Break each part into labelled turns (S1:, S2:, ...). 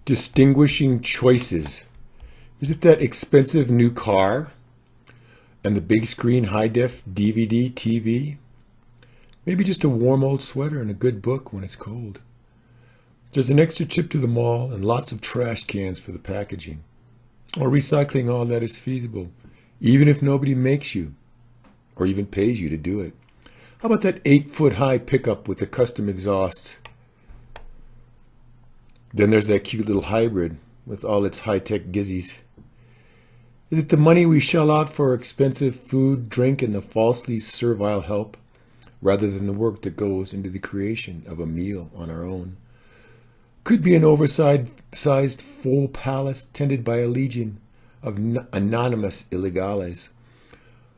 S1: Distinguishing choices. Is it that expensive new car and the big screen high-def DVD TV? Maybe just a warm old sweater and a good book when it's cold. There's an extra trip to the mall and lots of trash cans for the packaging. Or recycling all that is feasible, even if nobody makes you or even pays you to do it. How about that 8-foot-high pickup with the custom exhausts? Then there's that cute little hybrid with all its high-tech gizzies. Is it the money we shell out for expensive food, drink, and the falsely servile help, rather than the work that goes into the creation of a meal on our own? Could be an oversized full palace tended by a legion of anonymous illegales,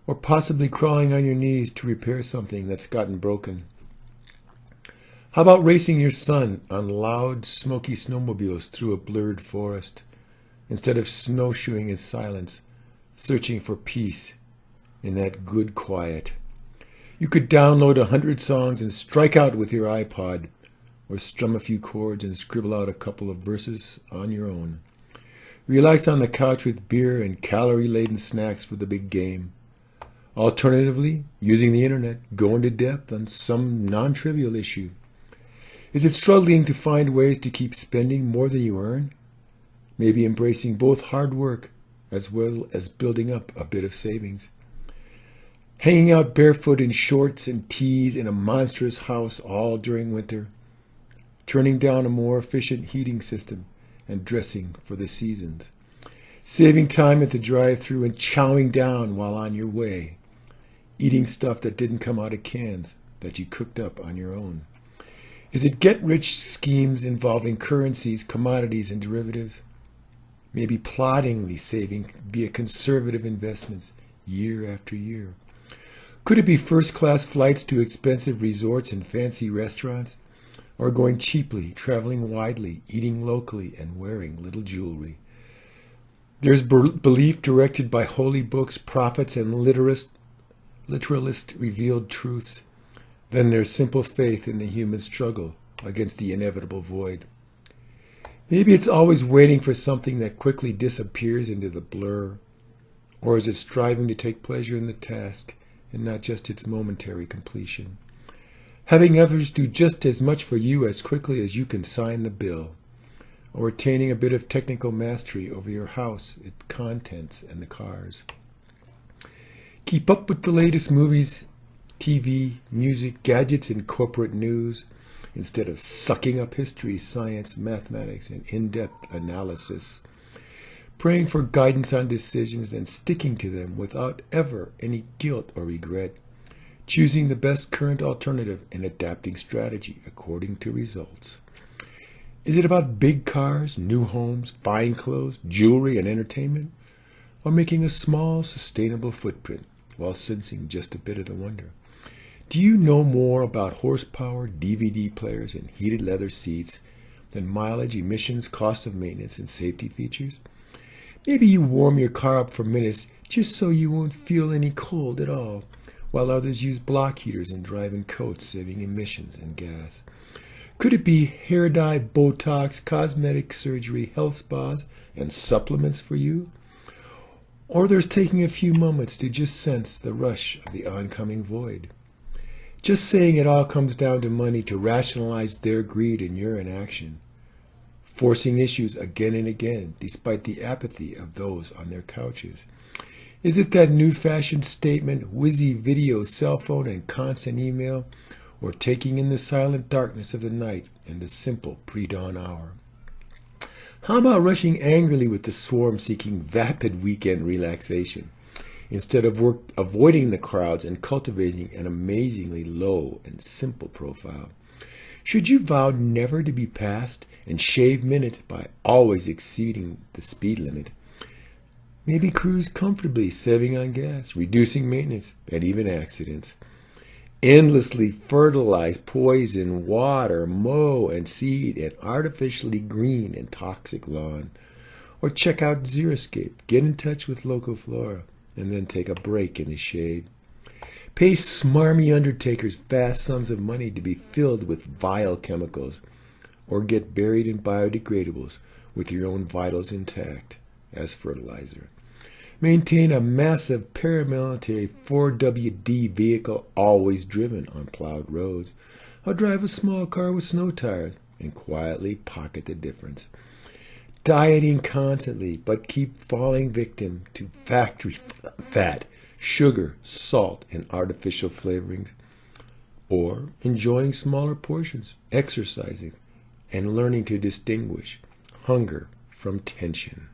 S1: or possibly crawling on your knees to repair something that's gotten broken. How about racing your son on loud, smoky snowmobiles through a blurred forest, instead of snowshoeing in silence, searching for peace in that good quiet? You could download 100 songs and strike out with your iPod, or strum a few chords and scribble out a couple of verses on your own. Relax on the couch with beer and calorie-laden snacks for the big game. Alternatively, using the internet, go into depth on some non-trivial issue. Is it struggling to find ways to keep spending more than you earn? Maybe embracing both hard work as well as building up a bit of savings. Hanging out barefoot in shorts and tees in a monstrous house all during winter. Turning down a more efficient heating system and dressing for the seasons. Saving time at the drive-thru and chowing down while on your way. Eating stuff that didn't come out of cans that you cooked up on your own. Is it get-rich schemes involving currencies, commodities, and derivatives? Maybe ploddingly saving via conservative investments year after year. Could it be first-class flights to expensive resorts and fancy restaurants? Or going cheaply, traveling widely, eating locally, and wearing little jewelry? There's belief directed by holy books, prophets, and literalist revealed truths. Then there's simple faith in the human struggle against the inevitable void. Maybe it's always waiting for something that quickly disappears into the blur. Or is it striving to take pleasure in the task and not just its momentary completion? Having others do just as much for you as quickly as you can sign the bill. Or attaining a bit of technical mastery over your house, its contents, and the cars. Keep up with the latest movies, TV, music, gadgets, and corporate news, instead of sucking up history, science, mathematics, and in-depth analysis. Praying for guidance on decisions, then sticking to them without ever any guilt or regret. Choosing the best current alternative and adapting strategy according to results. Is it about big cars, new homes, fine clothes, jewelry, and entertainment? Or making a small, sustainable footprint while sensing just a bit of the wonder? Do you know more about horsepower, DVD players, and heated leather seats than mileage, emissions, cost of maintenance, and safety features? Maybe you warm your car up for minutes just so you won't feel any cold at all, while others use block heaters and drive in coats, saving emissions and gas. Could it be hair dye, Botox, cosmetic surgery, health spas, and supplements for you? Or there's taking a few moments to just sense the rush of the oncoming void. Just saying it all comes down to money to rationalize their greed and your inaction. Forcing issues again and again, despite the apathy of those on their couches. Is it that new-fashioned statement, whizzy video, cell phone, and constant email, or taking in the silent darkness of the night and the simple pre-dawn hour? How about rushing angrily with the swarm seeking vapid weekend relaxation, instead of avoiding the crowds and cultivating an amazingly low and simple profile? Should you vow never to be passed and shave minutes by always exceeding the speed limit? Maybe cruise comfortably, saving on gas, reducing maintenance, and even accidents. Endlessly fertilize, poison, water, mow, and seed an artificially green and toxic lawn. Or check out Xeriscape, get in touch with local flora, and then take a break in the shade. Pay smarmy undertakers vast sums of money to be filled with vile chemicals, or get buried in biodegradables with your own vitals intact as fertilizer. Maintain a massive paramilitary 4WD vehicle always driven on plowed roads, or drive a small car with snow tires and quietly pocket the difference. Dieting constantly, but keep falling victim to factory fat, sugar, salt, and artificial flavorings. Or enjoying smaller portions, exercising, and learning to distinguish hunger from tension.